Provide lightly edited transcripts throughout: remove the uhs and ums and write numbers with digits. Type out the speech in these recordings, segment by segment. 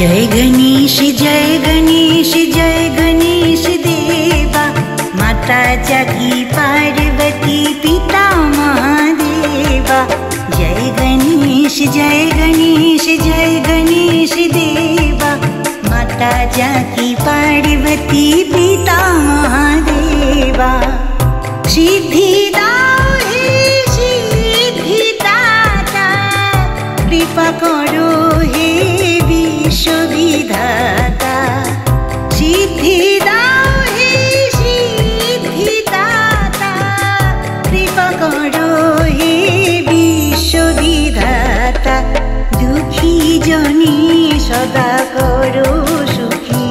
जय गणेश जय गणेश जय गणेश देवा, माता जाकी पार्वती पिता महादेवा। जय गणेश जय गणेश जय गणेश देवा, माता जाकी पार्वती पिता महादेवा। सिद्धि दाओ हे सिद्धिदाता, कृपा करो हे विश्वविधाता। सिद्धि दाओ हे सिद्धिदाता, कृपा करो हे विश्वविधाता। दुखी जनी सदा करो सुखी,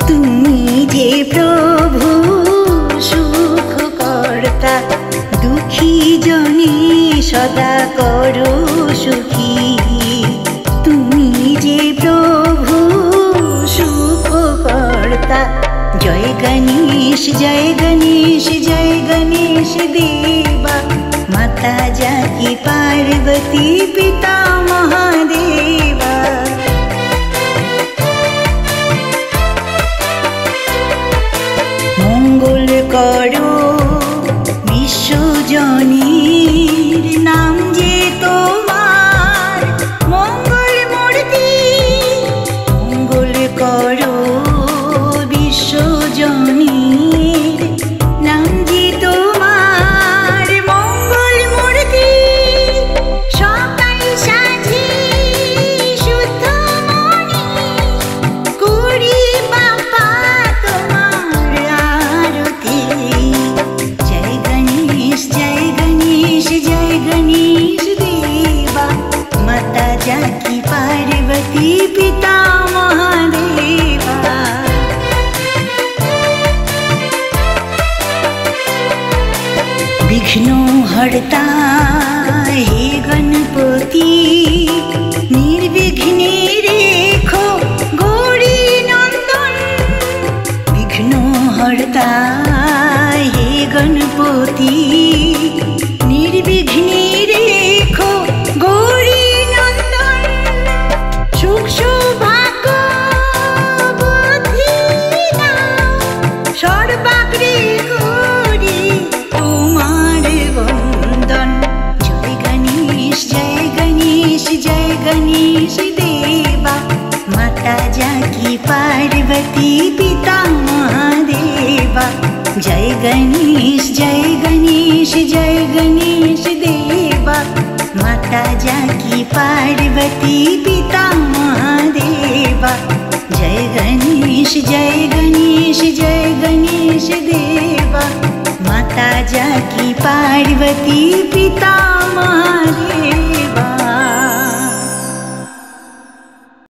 तुमी जे प्रभु सुख कर्ता। दुखी जनी सदा करो सुखी, तुमी जे प्रभु सुख कर्ता। जय गणेश जय गणेश जय गणेश देवा, माता जाकी पार्वती पिता महादेवा। मंगल करो विश्वजनीर, नाम जे तोमार मंगल मूर्ति। मंगल करो विश्वजनीर, नाम जे तोमार मंगल मूर्ति। सकाल साँझे शुद्ध मणि करी बापा तोमार आरती। जय गणेश जय गणेश जय गणेश देवा, माता जाकी पार्वती पिता महादेवा। विघ्न हरता हे गणपति, निर्विघ्ने रेखो गौरी नंदन। विघ्न हरता हे गणपति, निर्विघ्ने रेखो गौरी नंदन। सुख सौभाग्य बुद्धि दाओ, सर्वाग्रे करी তোমার বন্দন। জয় গণেশ জয় গণেশ জয় গণেশ দেবা, মাতা জাকি পার্বতী পিতা মহাদেবা। জয় গণেশ জয় গণেশ জয় গণেশ দেবা, মাতা জাকি পার্বতী পিতা মহাদেবা। জয় গণেশ জয় গণেশ জয় গণেশ দেবা, माता जाकी पार्वती पिता